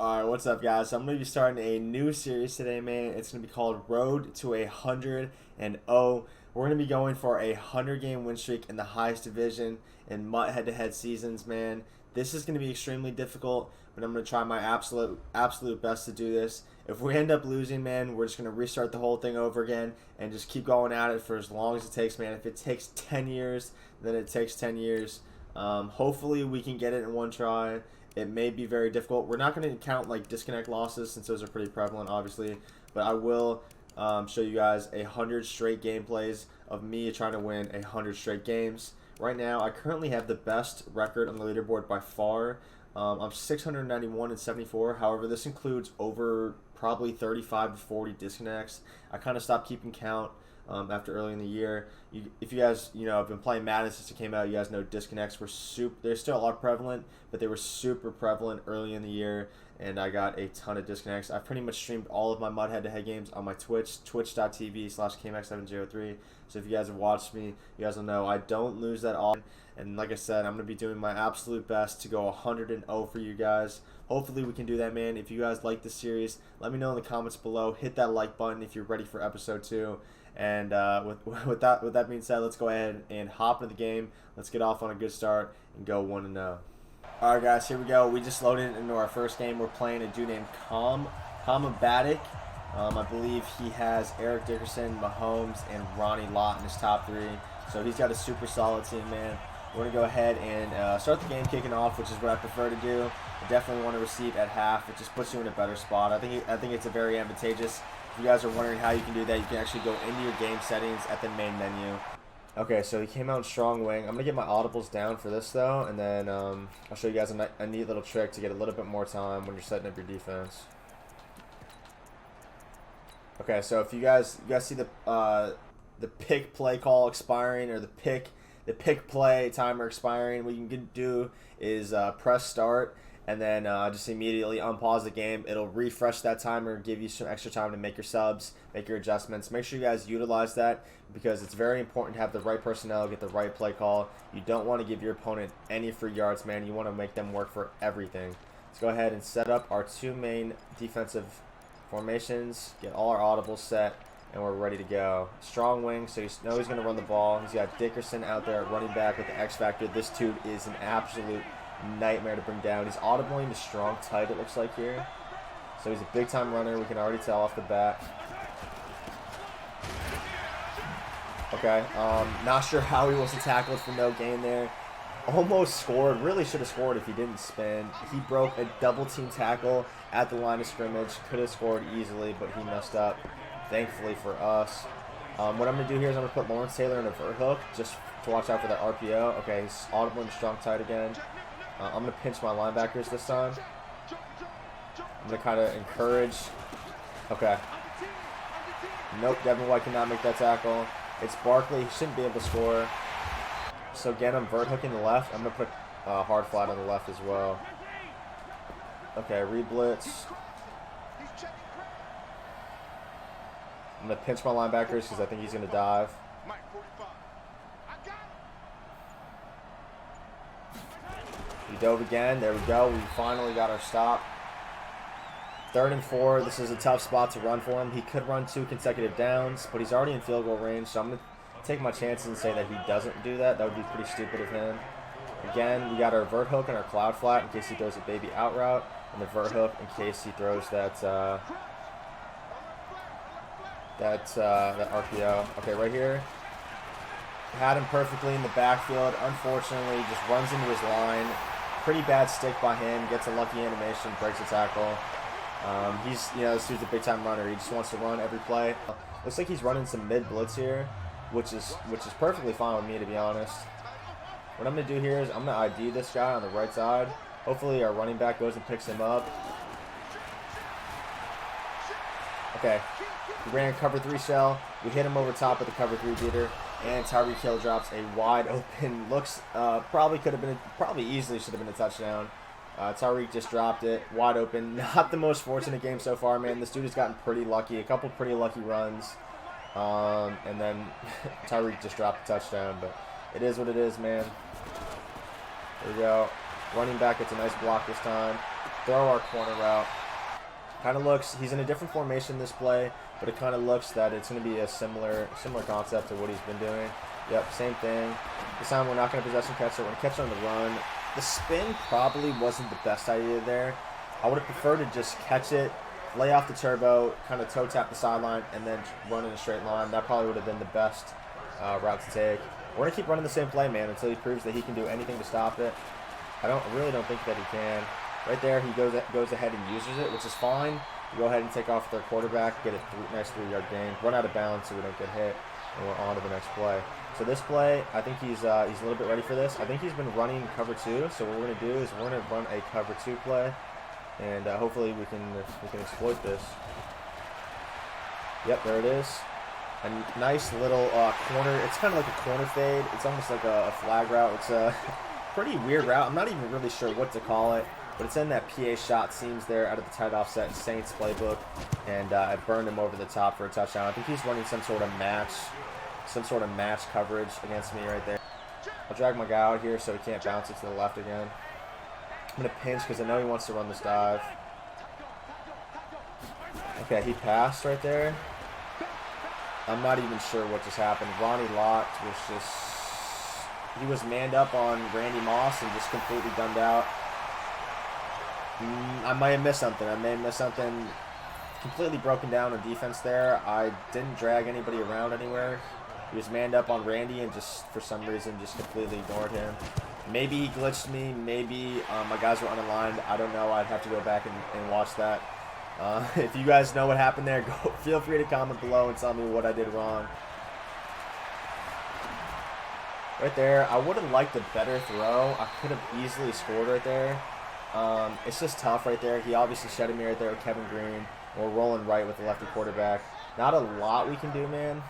Alright, what's up, guys? So I'm going to be starting a new series today, man. It's going to be called Road to 100 and 0. We're going to be going for a 100-game win streak in the highest division in MUT head-to-head seasons, man. This is going to be extremely difficult, but I'm going to try my absolute best to do this. If we end up losing, man, we're just going to restart the whole thing over again and just keep going at it for as long as it takes, man. If it takes 10 years, then it takes 10 years. Hopefully we can get it in one try. It may be very difficult. We're not going to count like disconnect losses since those are pretty prevalent, obviously. But I will show you guys 100 straight gameplays of me trying to win 100 straight games. Right now, I currently have the best record on the leaderboard by far. I'm 691 and 74. However, this includes over probably 35 to 40 disconnects. I kind of stopped keeping count after early in the year. If you guys, have been playing Madden since it came out, you guys know disconnects were they're still a lot prevalent, but they were super prevalent early in the year, and I got a ton of disconnects. I pretty much streamed all of my MUT head-to-head games on my Twitch, twitch.tv/Kmac703. So if you guys have watched me, you guys will know I don't lose that often. And like I said, I'm going to be doing my absolute best to go 100 and 0 for you guys. Hopefully we can do that, man. If you guys like this series, let me know in the comments below. Hit that like button if you're ready for episode 2. And with that being said, let's go ahead and hop into the game. Let's get off on a good start and go 1-0. All right, guys, here we go. We just loaded into our first game. We're playing a dude named Kmac. I believe he has Eric Dickerson, Mahomes, and Ronnie Lott in his top 3. So he's got a super solid team, man. We're going to go ahead and start the game kicking off, which is what I prefer to do. I definitely want to receive at half. It just puts you in a better spot. I think it's a very advantageous. If you guys are wondering how you can do that, you can actually go into your game settings at the main menu. Okay, so he came out in strong wing. I'm going to get my audibles down for this, though, and then I'll show you guys a neat little trick to get a little bit more time when you're setting up your defense. Okay, so if you guys see the pick play call expiring, or the pick play timer expiring, what you can do is press start and then just immediately unpause the game. It'll refresh that timer and give you some extra time to make your subs, make your adjustments. Make sure you guys utilize that because it's very important to have the right personnel, get the right play call. You don't want to give your opponent any free yards, man. You want to make them work for everything. Let's go ahead and set up our 2 main defensive formations, get all our audibles set, and we're ready to go. Strong wing, so you know he's going to run the ball. He's got Dickerson out there running back with the X Factor. This dude is an absolute nightmare to bring down. He's audibling to strong tight, it looks like here. So he's a big time runner, we can already tell off the bat. Okay, not sure how he wasn't tackled for no gain there. Almost scored, really should have scored if he didn't spin. He broke a double team tackle at the line of scrimmage, could have scored easily, but he messed up, thankfully for us. What I'm going to do here is I'm going to put Lawrence Taylor in a vert hook, just to watch out for that RPO. Okay, he's audible and strong tight again. I'm going to pinch my linebackers this time. I'm going to kind of encourage. Okay. Nope, Devin White cannot make that tackle. It's Barkley. He shouldn't be able to score. So again, I'm vert hooking the left. I'm going to put hard flat on the left as well. Okay, re-blitz. I'm going to pinch my linebackers because I think he's going to dive. We dove again. There we go. We finally got our stop. 3rd and 4. This is a tough spot to run for him. He could run 2 consecutive downs, but he's already in field goal range, so I'm going to take my chances and say that he doesn't do that. That would be pretty stupid of him. Again, we got our vert hook and our cloud flat in case he throws a baby out route, and the vert hook in case he throws that RPO. Okay, right here. Had him perfectly in the backfield. Unfortunately, just runs into his line. Pretty bad stick by him. Gets a lucky animation, breaks a tackle. This dude's a big time runner. He just wants to run every play. Looks like he's running some mid blitz here, which is perfectly fine with me, to be honest. What I'm gonna do here is I'm gonna ID this guy on the right side. Hopefully our running back goes and picks him up. Okay, we ran cover 3 shell. We hit him over top with the cover 3 beater, and Tyreek Hill drops a wide open. Looks probably easily should have been a touchdown. Tyreek just dropped it wide open. Not the most fortunate game so far, man. This dude has gotten pretty lucky. A couple pretty lucky runs, and then Tyreek just dropped a touchdown. But it is what it is, man. There we go. Running back gets a nice block this time. throw our corner route. Kind of looks, he's in a different formation this play, but it kind of looks that it's going to be a similar concept to what he's been doing. Yep, same thing. This time we're not going to possession catch it. We're going to catch it on the run. The spin probably wasn't the best idea there. I would have preferred to just catch it, lay off the turbo, kind of toe tap the sideline, and then run in a straight line. That probably would have been the best route to take. We're going to keep running the same play, man, until he proves that he can do anything to stop it. I really don't think that he can. Right there, he goes ahead and uses it, which is fine. We go ahead and take off with our quarterback, get a nice 3-yard gain, run out of bounds so we don't get hit, and we're on to the next play. So this play, I think he's a little bit ready for this. I think he's been running cover 2, so what we're going to do is we're going to run a cover 2 play, and hopefully we can exploit this. Yep, there it is. A nice little corner. It's kind of like a corner fade. It's almost like a flag route. It's a pretty weird route. I'm not even really sure what to call it. But it's in that PA shot seams there out of the tight offset Saints playbook, and I burned him over the top for a touchdown. I think he's running some sort of match coverage against me right there. I'll drag my guy out here so he can't bounce it to the left again. I'm going to pinch because I know he wants to run this dive. Okay, he passed right there. I'm not even sure what just happened. Ronnie Lott he was manned up on Randy Moss and just completely dumbed out. I might have missed something. I may have missed something. Completely broken down on defense there. I didn't drag anybody around anywhere. He was manned up on Randy and just, for some reason, just completely ignored him. Maybe he glitched me. Maybe my guys were unaligned. I don't know. I'd have to go back and watch that. If you guys know what happened there, feel free to comment below and tell me what I did wrong. Right there, I would have liked a better throw. I could have easily scored right there. It's just tough right there. He obviously shedded me right there with Kevin Green. We're rolling right with the lefty quarterback. Not a lot we can do, man.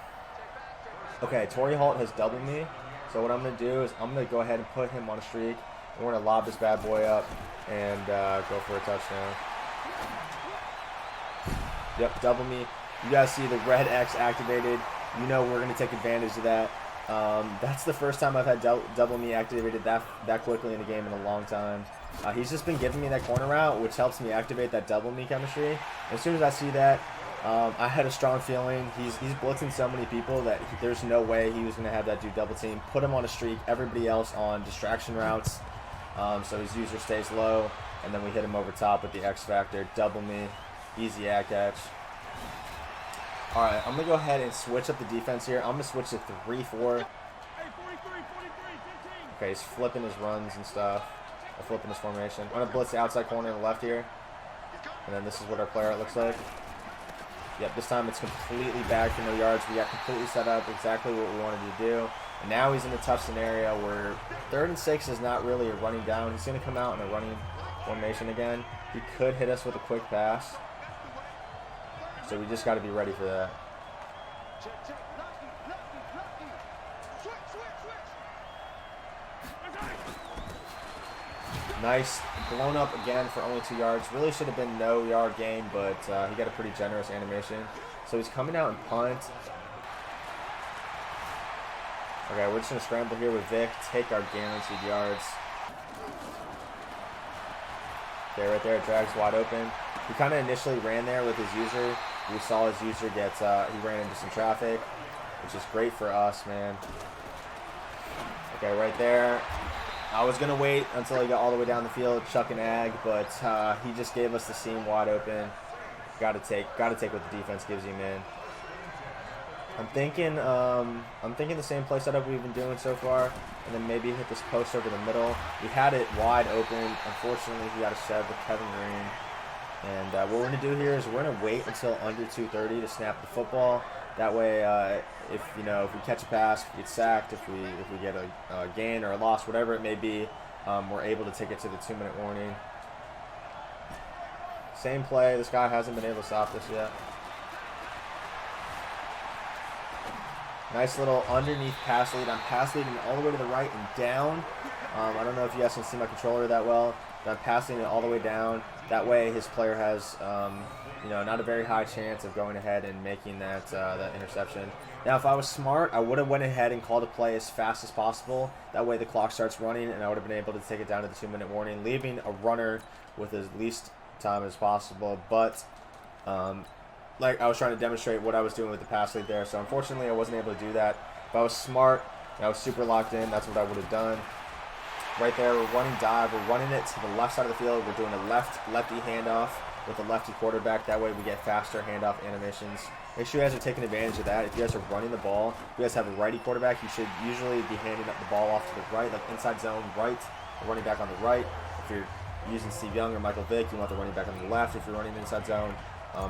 Okay, Torrey Holt has doubled me. So what I'm going to do is I'm going to go ahead and put him on a streak. And we're going to lob this bad boy up and go for a touchdown. Yep, double me. You guys see the red X activated. You know we're going to take advantage of that. That's the first time I've had double me activated that quickly in a game in a long time. He's just been giving me that corner route, which helps me activate that double me chemistry. And as soon as I see that, I had a strong feeling. He's blitzing so many people that there's no way he was going to have that dude double team. Put him on a streak, everybody else on distraction routes, so his user stays low, and then we hit him over top with the X factor. Double me, easy ad catch. Alright, I'm going to go ahead and switch up the defense here. I'm going to switch to 3-4. Okay, he's flipping his runs and stuff. Or flipping his formation. I'm going to blitz the outside corner on the left here. And then this is what our play out looks like. Yep, this time it's completely back for no yards. We got completely set up exactly what we wanted to do. And now he's in a tough scenario where 3rd and 6 is not really a running down. He's going to come out in a running formation again. He could hit us with a quick pass. So we just got to be ready for that. Nice. Blown up again for only 2 yards. Really should have been no yard gain, but he got a pretty generous animation. So he's coming out and punt. Okay, we're just going to scramble here with Vic. Take our guaranteed yards. Okay, right there. Drags wide open. He kind of initially ran there with his user. We saw his user get, he ran into some traffic, which is great for us, man. Okay, right there. I was going to wait until he got all the way down the field, chuck an ag, but he just gave us the seam wide open. Got to take what the defense gives you, man. I'm thinking the same play setup we've been doing so far, and then maybe hit this post over the middle. We had it wide open. Unfortunately, he got a shed with Kevin Green. And what we're going to do here is we're going to wait until under 2:30 to snap the football. That way, if we catch a pass, if we get sacked, if we get a gain or a loss, whatever it may be, we're able to take it to the 2-minute warning. Same play. This guy hasn't been able to stop this yet. Nice little underneath pass lead. I'm pass leading all the way to the right and down. I don't know if you guys can see my controller that well, but I'm passing it all the way down. That way his player has, you know, not a very high chance of going ahead and making that interception. Now, if I was smart, I would have went ahead and called a play as fast as possible. That way the clock starts running, and I would have been able to take it down to the 2-minute warning, leaving a runner with as least time as possible. But like I was trying to demonstrate what I was doing with the pass lead there, so unfortunately I wasn't able to do that. If I was smart and I was super locked in, that's what I would have done. Right there, we're running dive. We're running it to the left side of the field. We're doing a lefty handoff with a lefty quarterback. That way we get faster handoff animations. Make sure you guys are taking advantage of that. If you guys are running the ball, if you guys have a righty quarterback, you should usually be handing up the ball off to the right, like inside zone right, or running back on the right. If you're using Steve Young or Michael Vick, you want the running back on the left. If you're running inside zone,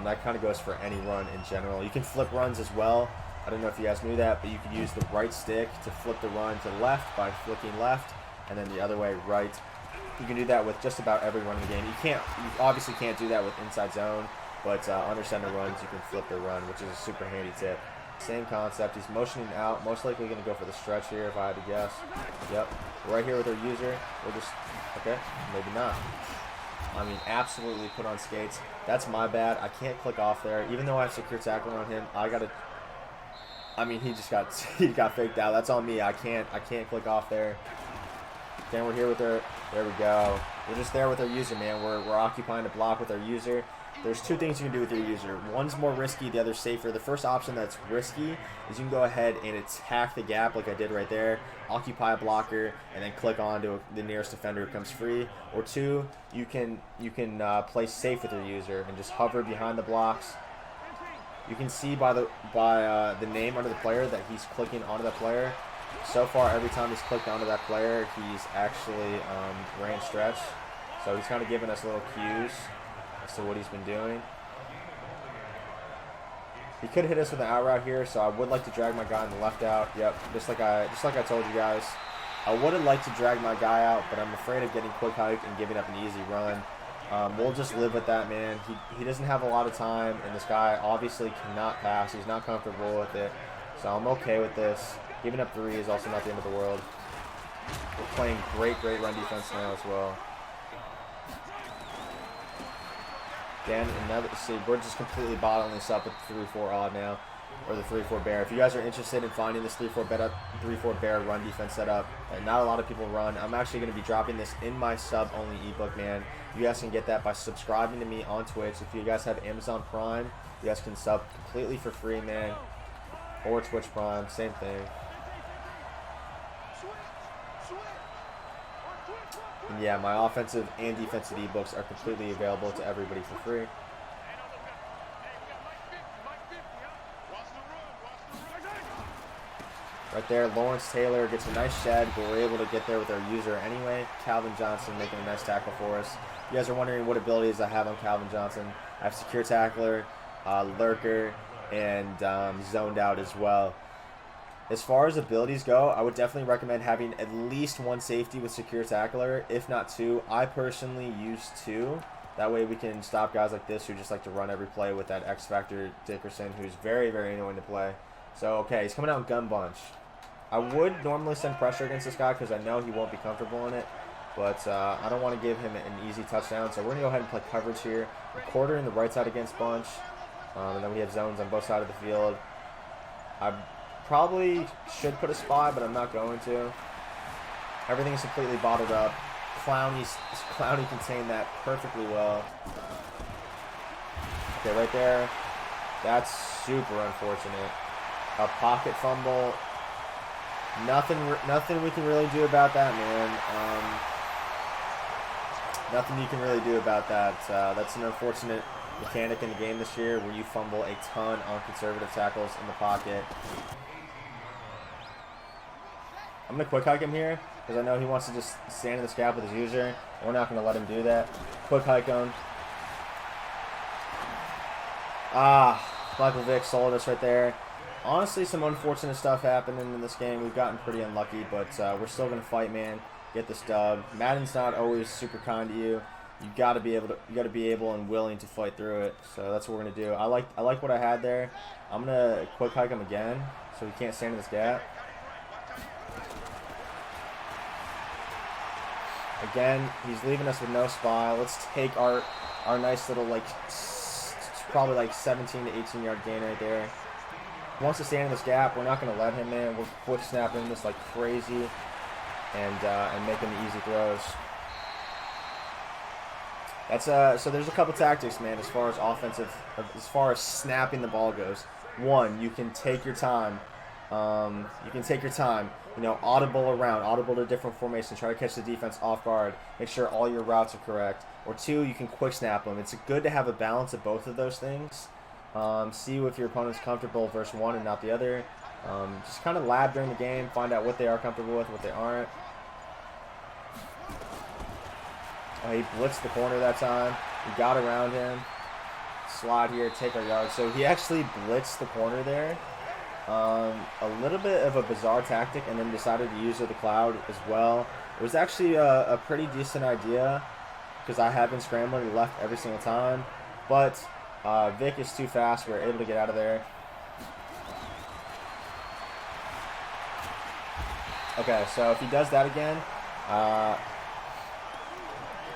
that kind of goes for any run in general. You can flip runs as well. I don't know if you guys knew that, but you can use the right stick to flip the run to the left by flicking left, and then the other way right. You can do that with just about every run in the game. You obviously can't do that with inside zone, but under center runs, you can flip the run, which is a super handy tip. Same concept. He's motioning out. Most likely going to go for the stretch here, if I had to guess. Yep. Right here with our user. We'll just, okay, maybe not. I mean, absolutely put on skates. That's my bad. I can't click off there. Even though I have secure tackling on him, I got to, I mean, he got faked out. That's on me. I can't click off there. Then we're here with our, there we go. We're just there with our user, man. We're occupying the block with our user. There's two things you can do with your user. One's more risky, the other's safer. The first option that's risky is you can go ahead and attack the gap like I did right there, occupy a blocker, and then click on to the nearest defender who comes free. Or two, you can play safe with your user and just hover behind the blocks. You can see by the name under the player that he's clicking onto the player. So far, every time he's clicked onto that player, he's actually ran stretch. So he's kind of giving us little cues as to what he's been doing. He could hit us with an out route here, so I would like to drag my guy on the left out. Yep, just like I told you guys. I would have liked to drag my guy out, but I'm afraid of getting quick hike and giving up an easy run. We'll just live with that, man. He doesn't have a lot of time, and this guy obviously cannot pass. He's not comfortable with it, so I'm okay with this. Giving up 3 is also not the end of the world. We're playing great run defense now as well. Again, another, see, we're just completely bottling this up with the 3-4 odd now, or the 3-4 bear. If you guys are interested in finding this 3-4 bear run defense setup, and not a lot of people run, I'm actually going to be dropping this in my sub-only ebook, man. You guys can get that by subscribing to me on Twitch. If you guys have Amazon Prime, you guys can sub completely for free, man. Or Twitch Prime, same thing. And yeah, my offensive and defensive ebooks are completely available to everybody for free. Right there, Lawrence Taylor gets a nice shed, but we're able to get there with our user anyway. Calvin Johnson making a nice tackle for us. You guys are wondering what abilities I have on Calvin Johnson. I have secure tackler, lurker, and zoned out as well. As far as abilities go, I would definitely recommend having at least 1 safety with secure tackler, if not 2. I personally use 2. That way we can stop guys like this who just like to run every play with that X Factor Dickerson, who's very annoying to play. So, okay, he's coming out in gun bunch. I would normally send pressure against this guy because I know he won't be comfortable in it, but I don't want to give him an easy touchdown. So we're going to go ahead and play coverage here. A quarter in the right side against bunch, and then we have zones on both sides of the field. I probably should put a spy, but I'm not going to. Everything is completely bottled up. Clowney contained that perfectly well. Okay, right there. That's super unfortunate. A pocket fumble. Nothing we can really do about that, man. Nothing you can really do about that. That's an unfortunate mechanic in the game this year where you fumble a ton on conservative tackles in the pocket. I'm going to quick hike him here because I know he wants to just stand in this gap with his user. We're not going to let him do that. Quick hike him. Michael Vick sold us right there. Honestly, some unfortunate stuff happening in this game. We've gotten pretty unlucky, but we're still going to fight, man. Get this dub. Madden's not always super kind to you. You got to be able and willing to fight through it. So that's what we're going to do. I like what I had there. I'm going to quick hike him again so he can't stand in this gap. Again, he's leaving us with no spy. Let's take our nice little, like, probably like 17 to 18 yard gain right there. He wants to stand in this gap. We're not going to let him in. We're quick snapping this like crazy and making the easy throws. That's so there's a couple tactics, man, as far as snapping the ball goes. One, you can take your time. You know, audible around, audible to different formations, try to catch the defense off guard, make sure all your routes are correct. Or two, you can quick snap them. It's good to have a balance of both of those things. See if your opponent's comfortable versus one and not the other. Just kind of lab during the game, find out what they are comfortable with, what they aren't. Oh, he blitzed the corner that time. We got around him. Slide here, take our yard. So he actually blitzed the corner there. A little bit of a bizarre tactic, and then decided to use the cloud as well. It was actually a pretty decent idea because I have been scrambling left every single time. But Vic is too fast. We're able to get out of there. Okay, so if he does that again,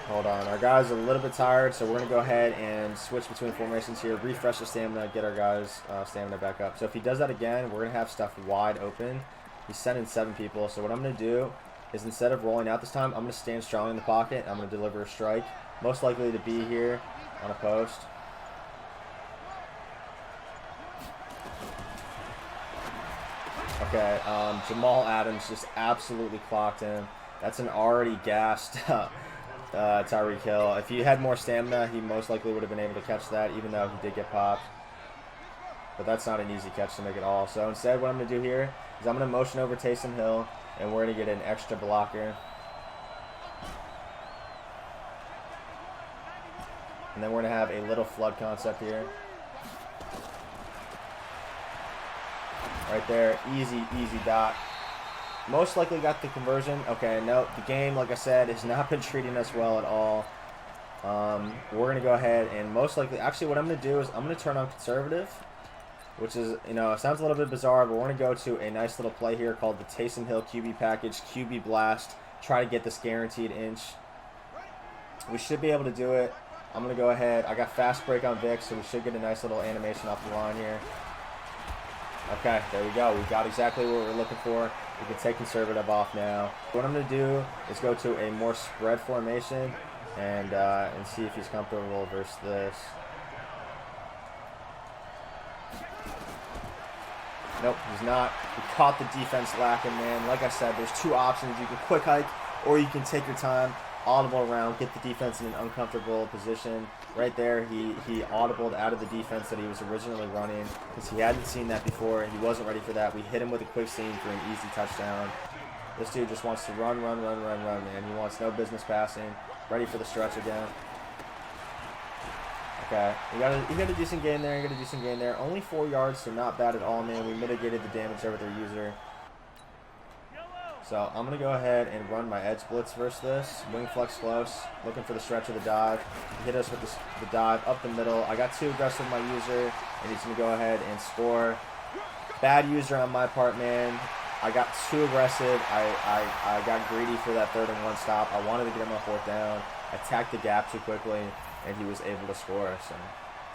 hold on. Our guys are a little bit tired, so we're going to go ahead and switch between formations here, refresh the stamina, get our guys' stamina back up. So if he does that again, we're going to have stuff wide open. He's sending 7 people, so what I'm going to do is instead of rolling out this time, I'm going to stand strong in the pocket. I'm going to deliver a strike, most likely to be here on a post. Okay, Jamal Adams just absolutely clocked him. That's an already gassed Tyreek Hill. If he had more stamina, he most likely would have been able to catch that, even though he did get popped. But that's not an easy catch to make at all. So instead, what I'm going to do here is I'm going to motion over Taysom Hill, and we're going to get an extra blocker. And then we're going to have a little flood concept here. Right there, easy dot. Most likely got the conversion. Okay, no, the game, like I said, has not been treating us well at all. We're going to go ahead and most likely, actually what I'm going to do is I'm going to turn on conservative, which is, you know, it sounds a little bit bizarre, but we're going to go to a nice little play here called the Taysom Hill QB package, QB blast. Try to get this guaranteed inch. We should be able to do it. I'm going to go ahead. I got fast break on Vic, so we should get a nice little animation off the line here. Okay, there we go. We got exactly what we're looking for. We can take conservative off now. What I'm going to do is go to a more spread formation and see if he's comfortable versus this. Nope, he's not. We caught the defense lacking, man. Like I said, there's 2 options. You can quick hike or you can take your time, audible around, get the defense in an uncomfortable position. Right there, he audibled out of the defense that he was originally running because he hadn't seen that before and he wasn't ready for that. We hit him with a quick seam for an easy touchdown. This dude just wants to run, man. He wants no business passing. Ready for the stretch again. Okay, he got a decent gain there. Only 4 yards, so not bad at all, man. We mitigated the damage there with our user. So I'm going to go ahead and run my edge blitz versus this. Wing flex close, looking for the stretch of the dive. He hit us with the dive up the middle. I got too aggressive with my user, and he's going to go ahead and score. Bad user on my part, man. I got too aggressive. I got greedy for that 3rd and 1 stop. I wanted to get him on 4th down. Attacked the gap too quickly, and he was able to score. So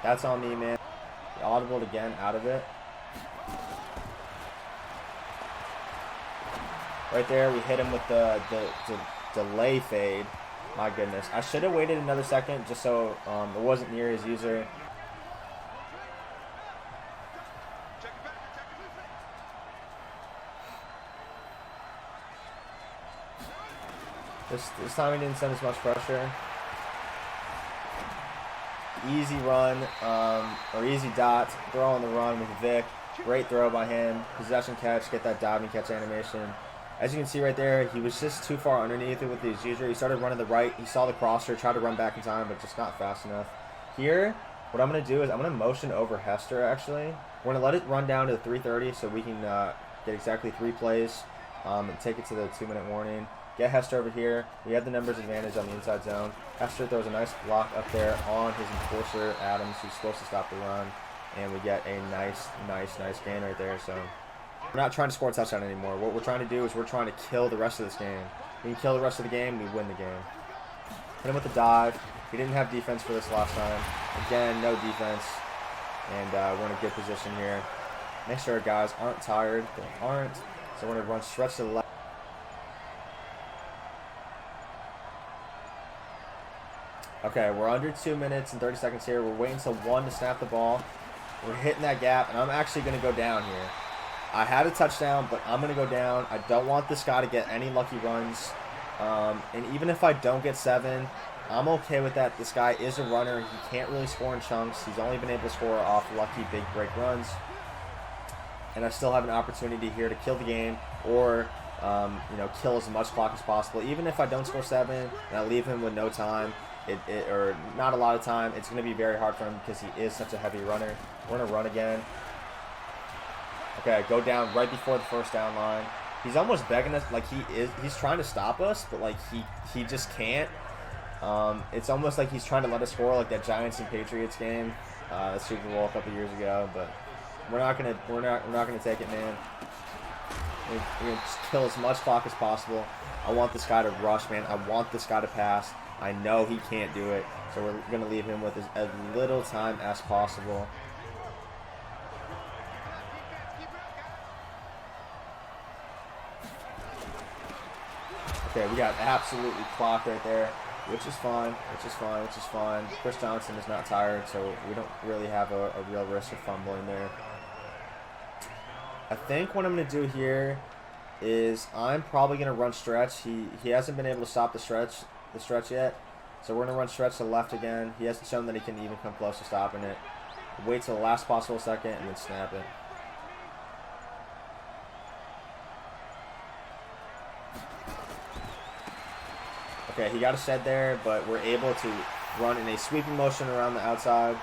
that's on me, man. He audibled again out of it. Right there, we hit him with the delay fade. My goodness. I should have waited another second just so it wasn't near his user. This time he didn't send as much pressure. Easy run, or easy dot. Throw on the run with Vic. Great throw by him. Possession catch, get that diving catch animation. As you can see right there, he was just too far underneath it with his user. He started running the right. He saw the crosser, tried to run back in time, but just not fast enough. Here, what I'm going to do is I'm going to motion over Hester, actually. We're going to let it run down to the 3:30 so we can get exactly 3 plays and take it to the 2-minute warning. Get Hester over here. We have the numbers advantage on the inside zone. Hester throws a nice block up there on his enforcer, Adams, who's supposed to stop the run. And we get a nice gain right there. So we're not trying to score a touchdown anymore. What we're trying to do is we're trying to kill the rest of this game. We can kill the rest of the game. We win the game. Hit him with the dive. He didn't have defense for this last time. Again, no defense. And we're in a good position here. Make sure our guys aren't tired. They aren't. So we're going to run stretch to the left. Okay, we're under 2 minutes and 30 seconds here. We're waiting till 1 to snap the ball. We're hitting that gap, and I'm actually going to go down here. I had a touchdown, but I'm going to go down. I don't want this guy to get any lucky runs. And even if I don't get 7, I'm okay with that. This guy is a runner. He can't really score in chunks. He's only been able to score off lucky big break runs. And I still have an opportunity here to kill the game or, kill as much clock as possible. Even if I don't score 7 and I leave him with no time, or not a lot of time, it's going to be very hard for him because he is such a heavy runner. We're going to run again. Okay, go down right before the first down line. He's almost begging us, like he's trying to stop us, but like he just can't. It's almost like he's trying to let us score like that Giants and Patriots game, the Super Bowl a couple years ago. But we're not gonna take it, man. We're gonna just kill as much clock as possible. I want this guy to rush, man. I want this guy to pass. I know he can't do it, so we're going to leave him with as little time as possible. Okay, we got absolutely clocked right there, which is fine. Chris Johnson is not tired, so we don't really have a real risk of fumbling there. I think what I'm going to do here is I'm probably going to run stretch. He hasn't been able to stop the stretch yet, so we're going to run stretch to the left again. He hasn't shown that he can even come close to stopping it. Wait till the last possible second and then snap it. Okay, he got a shed there, but we're able to run in a sweeping motion around the outside.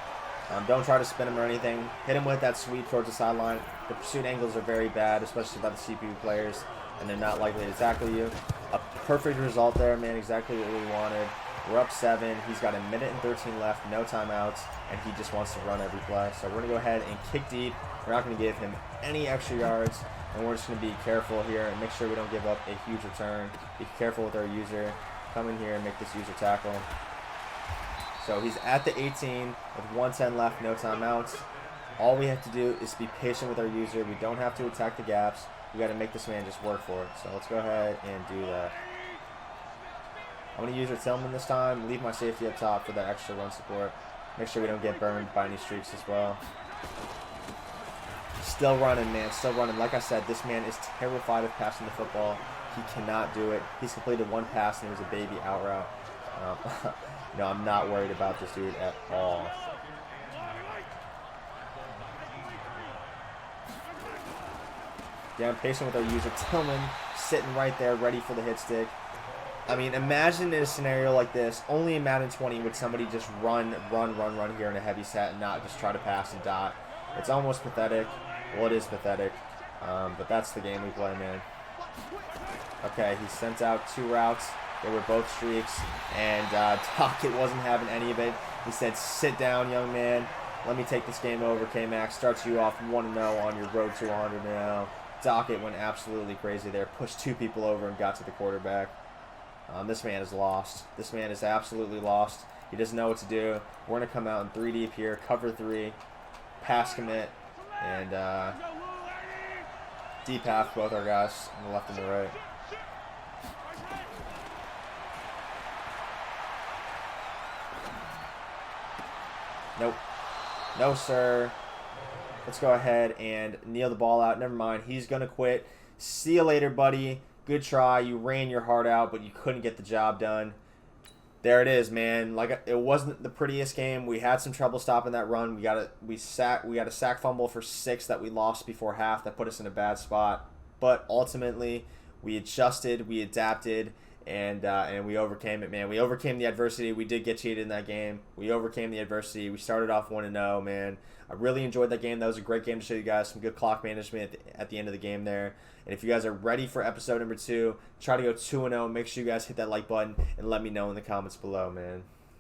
Don't try to spin him or anything. Hit him with that sweep towards the sideline. The pursuit angles are very bad, especially by the CPU players, and they're not likely to tackle you. A perfect result there, man. Exactly what we wanted. We're up 7. He's got 1 minute and 13 left, no timeouts, and he just wants to run every play. So we're going to go ahead and kick deep. We're not going to give him any extra yards, and we're just going to be careful here and make sure we don't give up a huge return. Be careful with our user. Come in here and make this user tackle. So he's at the 18 with 1:10 left, no timeouts. All we have to do is be patient with our user. We don't have to attack the gaps. We got to make this man just work for it. So let's go ahead and do that. I'm going to use our Tillman this time. Leave my safety up top for that extra run support. Make sure we don't get burned by any streaks as well. Still running, man. Still running. Like I said, this man is terrified of passing the football. He cannot do it. He's completed 1 pass and it was a baby out route. I'm not worried about this dude at all. Yeah, I'm patient with our user. Tillman sitting right there, ready for the hit stick. I mean, imagine in a scenario like this, only in Madden 20 would somebody just run here in a heavy set and not just try to pass and dot. It's almost pathetic. Well, it is pathetic, but that's the game we play, man. Okay, he sent out 2 routes. They were both streaks, and Dockett wasn't having any of it. He said, "Sit down, young man. Let me take this game over." Kmac starts you off 1-0 on your road to 100 now. Dockett went absolutely crazy there, pushed 2 people over and got to the quarterback. This man is lost. This man is absolutely lost. He doesn't know what to do. We're going to come out in 3 deep here, cover 3, pass commit, and deep half both our guys on the left and the right. Nope. No, sir. Let's go ahead and kneel the ball out. Never mind. He's going to quit. See you later, buddy. Good try. You ran your heart out, but you couldn't get the job done. There it is, man. Like, it wasn't the prettiest game. We had some trouble stopping that run. We got a sack fumble for 6 that we lost before half. That put us in a bad spot. But ultimately, we adjusted, we adapted, and we overcame it, man. We overcame the adversity. We did get cheated in that game. We overcame the adversity. We started off 1-0, man. I really enjoyed that game. That was a great game to show you guys some good clock management at the end of the game there. And if you guys are ready for episode number 2, try to go 2-0. Make sure you guys hit that like button and let me know in the comments below, man.